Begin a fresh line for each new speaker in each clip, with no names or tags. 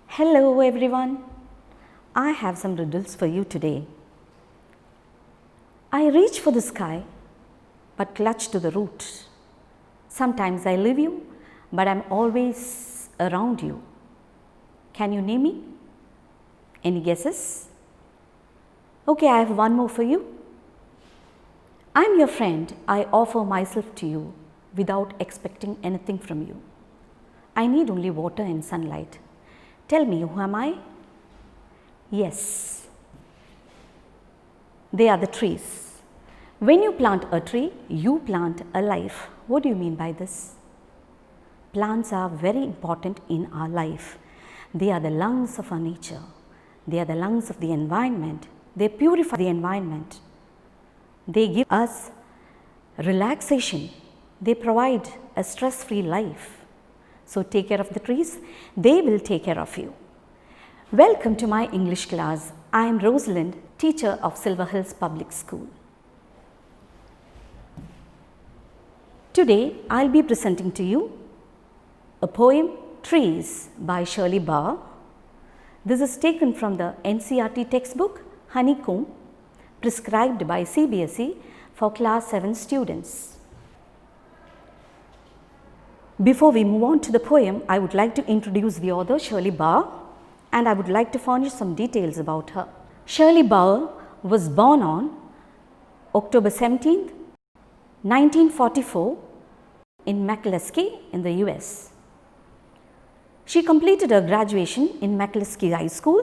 Hello everyone, I have some riddles for you today. I reach for the sky but clutch to the root. Sometimes I leave you but I'm always around you. Can you name me? Any guesses? Okay, I have one more for you. I'm your friend, I offer myself to you without expecting anything from you. I need only water and sunlight. Tell me, who am I? Yes, they are the trees. When you plant a tree, you plant a life. What do you mean by this? Plants are very important in our life. They are the lungs of our nature. They are the lungs of the environment. They purify the environment. They give us relaxation. They provide a stress-free life. So take care of the trees, they will take care of you. Welcome to my English class. I am Roslind, teacher of Silver Hills Public School. Today I will be presenting to you a poem, Trees by Shirley Bauer. This is taken from the NCERT textbook Honeycomb, prescribed by CBSE for class 7 students. Before we move on to the poem, I would like to introduce the author Shirley Bauer, and I would like to furnish some details about her. Shirley Bauer was born on October 17, 1944 in McCluskey in the US. She completed her graduation in McCluskey High School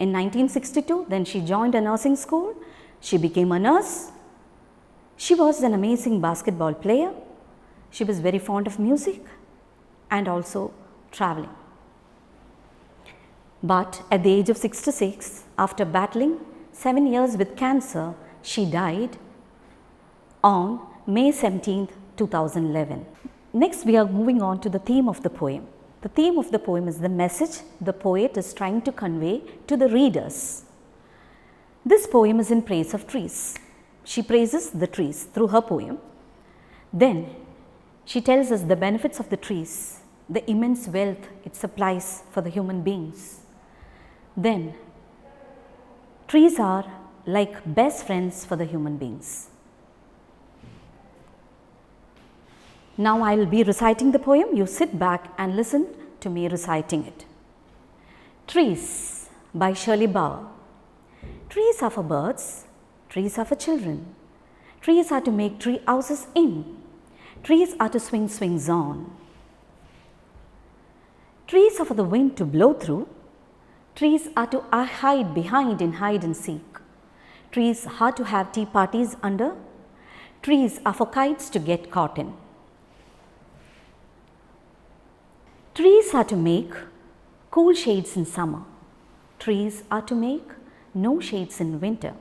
in 1962. Then she joined a nursing school. She became a nurse. She was an amazing basketball player. She was very fond of music and also traveling. But at the age of 66, after battling 7 years with cancer, she died on May 17, 2011. Next, we are moving on to the theme of the poem. The theme of the poem is the message the poet is trying to convey to the readers. This poem is in praise of trees. She praises the trees through her poem. Then, she tells us the benefits of the trees, the immense wealth it supplies for the human beings. Then, trees are like best friends for the human beings. Now, I will be reciting the poem. You sit back and listen to me reciting it. Trees by Shirley Bauer. Trees are for birds, trees are for children. Trees are to make tree houses in. Trees are to swing swings on. Trees are for the wind to blow through. Trees are to hide behind in hide and seek. Trees are to have tea parties under. Trees are for kites to get caught in. Trees are to make cool shades in summer. Trees are to make no shades in winter.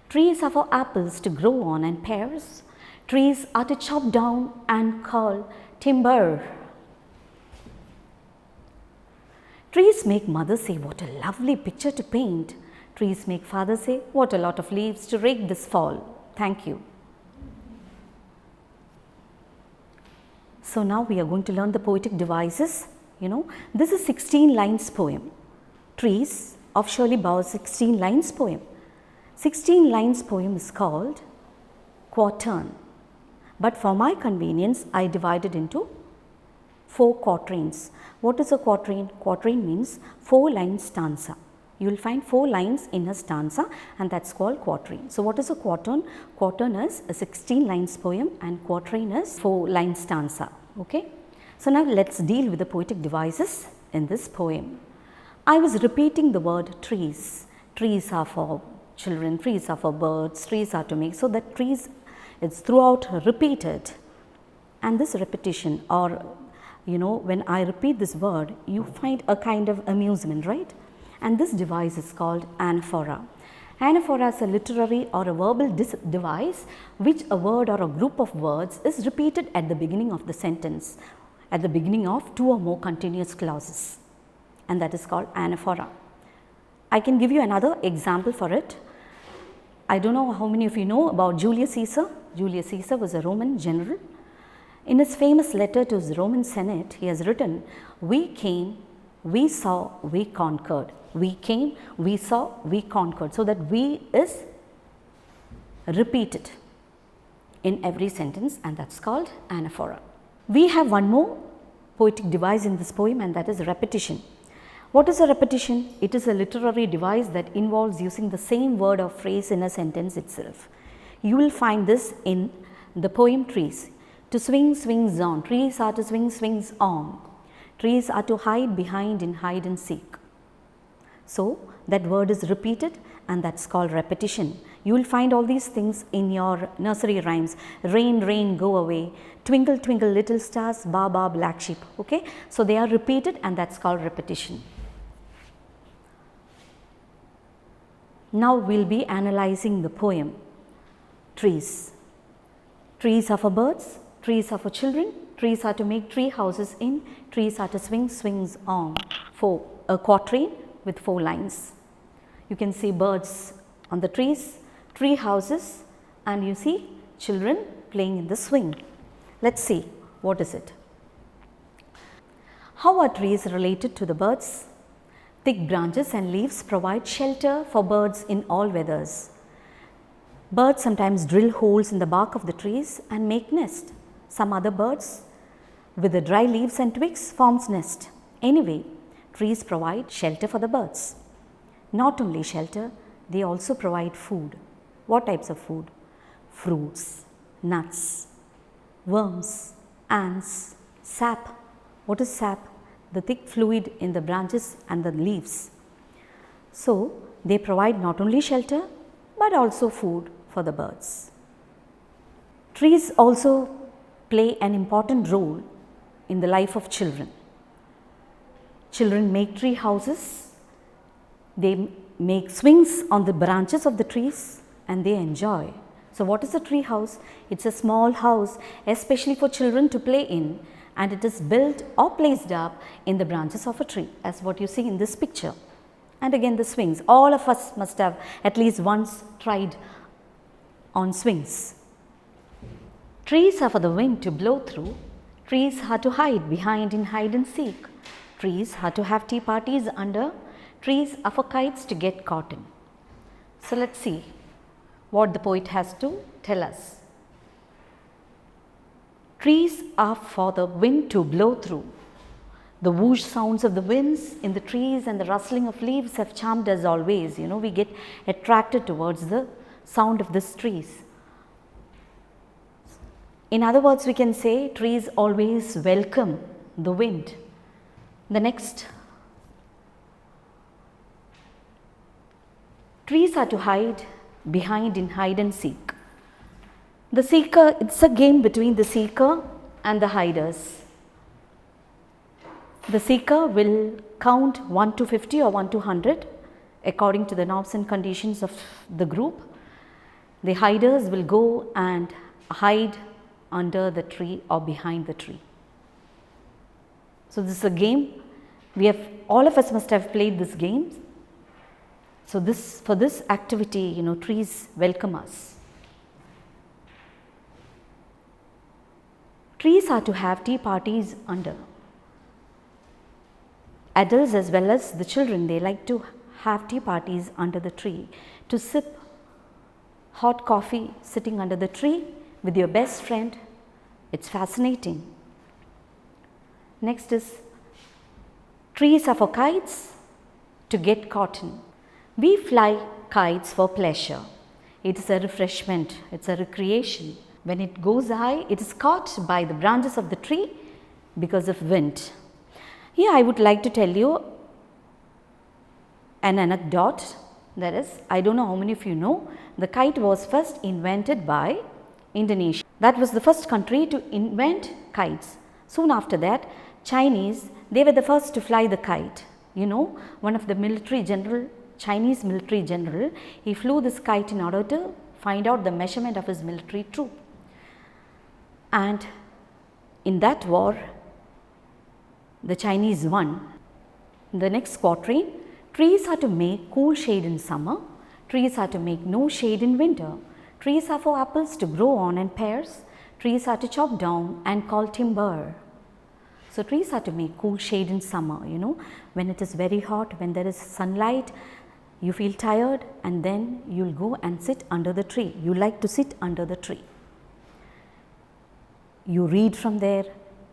Trees are for apples to grow on and pears. Trees are to chop down and call timber. Trees make mother say, what a lovely picture to paint. Trees make father say, what a lot of leaves to rake this fall. Thank you. So now we are going to learn the poetic devices. This is 16 lines poem. Trees of Shirley Bauer's 16 lines poem. 16 lines poem is called quatrain. But for my convenience, I divided into 4 quatrains. What is a quatrain? Quatrain means 4 line stanza. You will find 4 lines in a stanza, and that's called quatrain. So what is a quatrain? Quatrain is a 16 lines poem and quatrain is 4 line stanza. Okay. So now let's deal with the poetic devices in this poem. I was repeating the word trees. Trees are for children, trees are for birds, trees are to make. So that trees, it's throughout repeated, and this repetition, or when I repeat this word, you find a kind of amusement, right? And this device is called anaphora. Anaphora is a literary or a verbal device which a word or a group of words is repeated at the beginning of the sentence, at the beginning of 2 or more continuous clauses, and that is called anaphora. I can give you another example for it. I don't know how many of you know about Julius Caesar. Julius Caesar was a Roman general. In his famous letter to his Roman Senate, he has written, "We came we saw, we conquered. We came, we saw, we conquered. So that we is repeated in every sentence, and that's called anaphora. We have one more poetic device in this poem, and that is repetition. What is a repetition? It is a literary device that involves using the same word or phrase in a sentence itself. You will find this in the poem Trees. To swing, swings on. Trees are to swing, swings on. Trees are to hide behind in hide and seek. So that word is repeated, and that's called repetition. You will find all these things in your nursery rhymes. Rain, rain, go away. Twinkle, twinkle, little stars, ba, ba, black sheep. Okay? So they are repeated, and that's called repetition. Now we will be analyzing the poem Trees. Trees are for birds, trees are for children, trees are to make tree houses in, trees are to swing, swings on. For a quatrain with 4 lines. You can see birds on the trees, tree houses, and you see children playing in the swing. Let's see, what is it? How are trees related to the birds? Thick branches and leaves provide shelter for birds in all weathers. Birds sometimes drill holes in the bark of the trees and make nest. Some other birds with the dry leaves and twigs forms nest. Anyway, trees provide shelter for the birds. Not only shelter, they also provide food. What types of food? Fruits, nuts, worms, ants, sap. What is sap? The thick fluid in the branches and the leaves. So they provide not only shelter but also food for the birds. Trees also play an important role in the life of children. Children make tree houses, they make swings on the branches of the trees, and they enjoy. So what is a tree house? It's a small house especially for children to play in, and it is built or placed up in the branches of a tree, as what you see in this picture. And again the swings. All of us must have at least once tried on swings. Trees are for the wind to blow through. Trees are to hide behind in hide and seek. Trees are to have tea parties under. Trees are for kites to get caught in. So let's see what the poet has to tell us. Trees are for the wind to blow through. The whoosh sounds of the winds in the trees and the rustling of leaves have charmed us always. You know, we get attracted towards the sound of these trees. In other words, we can say trees always welcome the wind. The next, trees are to hide behind in hide and seek. The seeker, it's a game between the seeker and the hiders. The seeker will count 1 to 50 or 1 to 100 according to the norms and conditions of the group. The hiders will go and hide under the tree or behind the tree. So this is a game. All of us must have played this game. So for this activity, trees welcome us. Trees are to have tea parties under. Adults as well as the children, they like to have tea parties under the tree, to sip hot coffee sitting under the tree with your best friend. It's fascinating. Next is, trees are for kites to get caught in. We fly kites for pleasure. It is a refreshment, it's a recreation. When it goes high, it is caught by the branches of the tree because of wind. Here I would like to tell you an anecdote. That is, I don't know how many of you know, the kite was first invented by Indonesia. That was the first country to invent kites. Soon after that, Chinese, they were the first to fly the kite. One of the Chinese military general, he flew this kite in order to find out the measurement of his military troop. And in that war, the Chinese won. The next quatrain, trees are to make cool shade in summer, trees are to make no shade in winter, trees are for apples to grow on and pears, trees are to chop down and call timber. So, trees are to make cool shade in summer, when it is very hot, when there is sunlight, you feel tired and then you will go and sit under the tree. You like to sit under the tree. You read from there,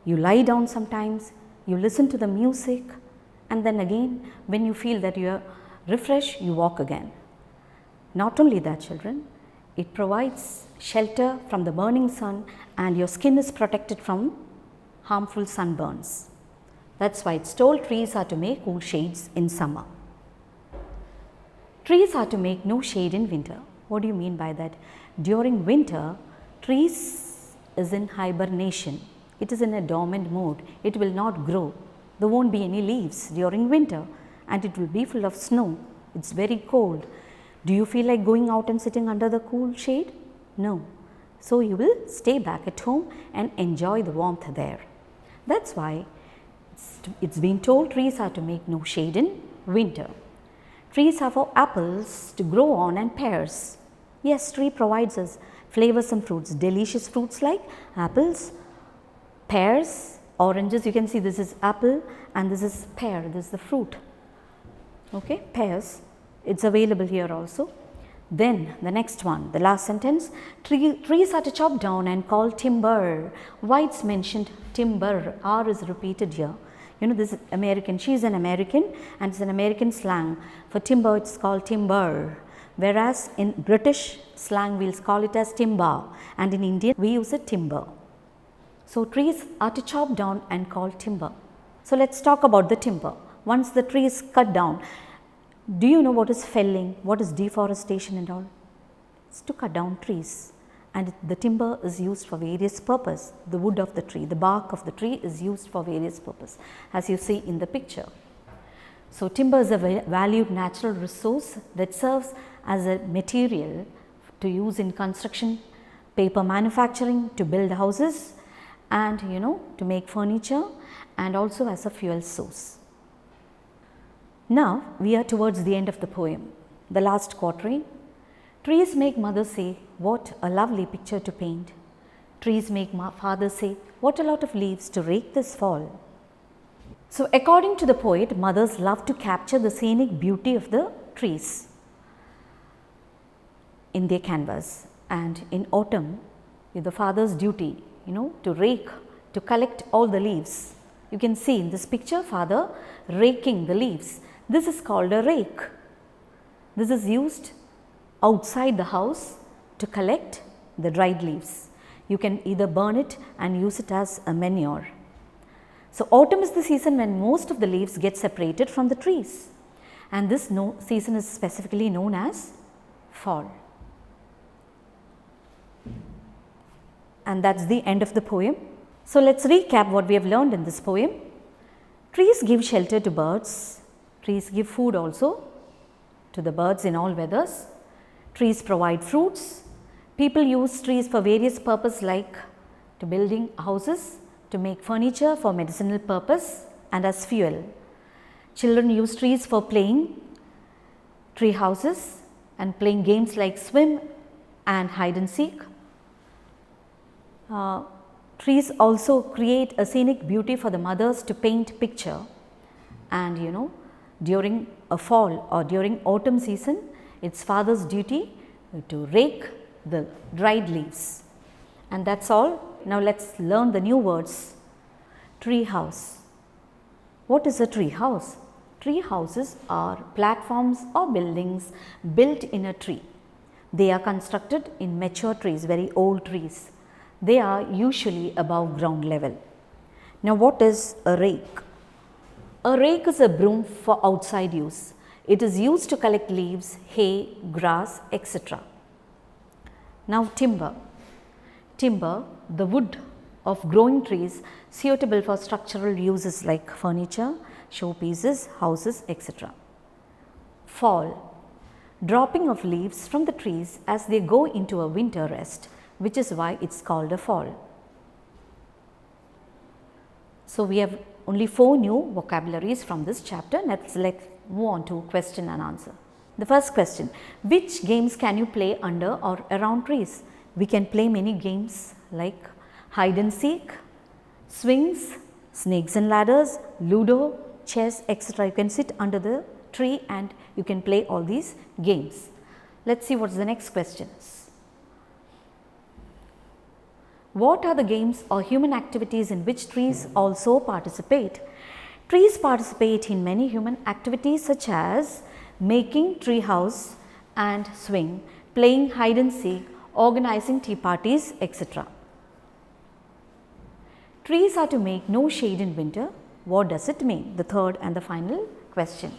you lie down sometimes, you listen to the music, and then again when you feel that you are refreshed, you walk again. Not only that, children, it provides shelter from the burning sun and your skin is protected from harmful sunburns. That's why it's told trees are to make cool shades in summer. Trees are to make no shade in winter. What do you mean by that? During winter, trees is in hibernation. It is in a dormant mode. It will not grow. There won't be any leaves during winter and it will be full of snow. It's very cold. Do you feel like going out and sitting under the cool shade? No. So you will stay back at home and enjoy the warmth there. That's why it's been told trees are to make no shade in winter. Trees are for apples to grow on and pears. Yes, tree provides us flavorsome fruits, delicious fruits like apples, pears, oranges. You can see this is apple and this is pear, this is the fruit. Okay, pears, it's available here also. Then the next one, the last sentence, trees are to chop down and call timber. Why it's mentioned timber? R is repeated here. This is American, she is an American and it's an American slang. For timber, it's called timber. Whereas in British slang, we'll call it as timber, and in Indian, we use it timber. So trees are to chop down and call timber. So let's talk about the timber. Once the tree is cut down, do you know what is felling, what is deforestation and all? It's to cut down trees, and the timber is used for various purpose. The wood of the tree, the bark of the tree is used for various purpose, as you see in the picture. So timber is a valued natural resource that serves as a material to use in construction, paper manufacturing, to build houses, and to make furniture, and also as a fuel source. Now we are towards the end of the poem, the last quatrain. Trees make mother say, what a lovely picture to paint. Trees make father say, what a lot of leaves to rake this fall. So according to the poet, mothers love to capture the scenic beauty of the trees in their canvas, and in autumn, the father's duty, to rake, to collect all the leaves. You can see in this picture, father raking the leaves. This is called a rake. This is used outside the house to collect the dried leaves. You can either burn it and use it as a manure. So autumn is the season when most of the leaves get separated from the trees, and this season is specifically known as fall. And that's the end of the poem. So let's recap what we have learned in this poem. Trees give shelter to birds. Trees give food also to the birds in all weathers. Trees provide fruits. People use trees for various purposes like to building houses, to make furniture for medicinal purpose, and as fuel. Children use trees for playing tree houses and playing games like swim and hide and seek. Trees also create a scenic beauty for the mothers to paint picture, and during a fall or during autumn season, it's father's duty to rake the dried leaves. And that's all. Now let's learn the new words. Tree house. What is a tree house? Tree houses are platforms or buildings built in a tree. They are constructed in mature trees, very old trees. They are usually above ground level. Now what is a rake? A rake is a broom for outside use. It is used to collect leaves, hay, grass, etc. Now timber. Timber, the wood of growing trees suitable for structural uses like furniture, showpieces, houses, etc. Fall. Dropping of leaves from the trees as they go into a winter rest, which is why it's called a fall. So we have only 4 new vocabularies from this chapter. Let's move on to question and answer. The first question, which games can you play under or around trees? We can play many games like hide and seek, swings, snakes and ladders, ludo, chess, etc. You can sit under the tree and you can play all these games. Let's see what the next question is. What are the games or human activities in which trees also participate? Trees participate in many human activities such as making tree house and swing, playing hide and seek, organizing tea parties, etc. Trees are to make no shade in winter. What does it mean? The third and the final question.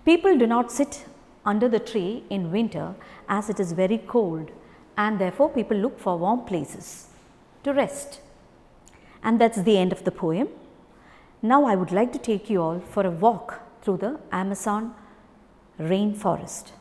People do not sit under the tree in winter as it is very cold, and therefore people look for warm places to rest. And that is the end of the poem. Now I would like to take you all for a walk through the Amazon rainforest.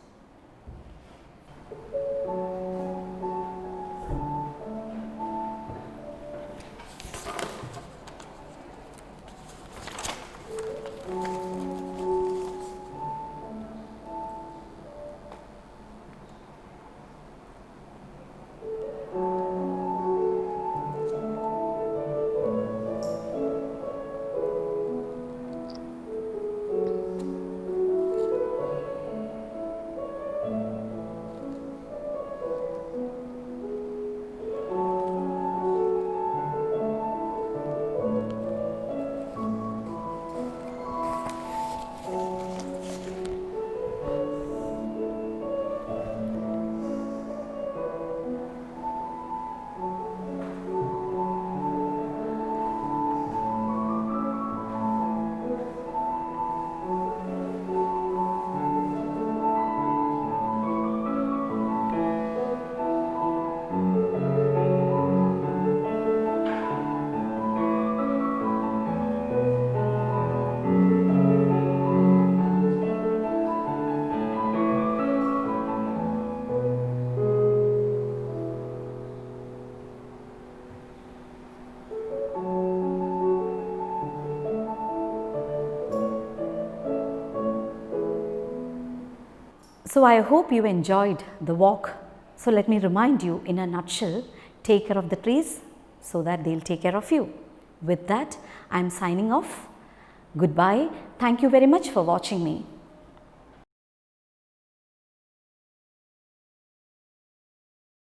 So I hope you enjoyed the walk. So let me remind you in a nutshell, take care of the trees so that they will take care of you. With that, I am signing off. Goodbye. Thank you very much for watching me.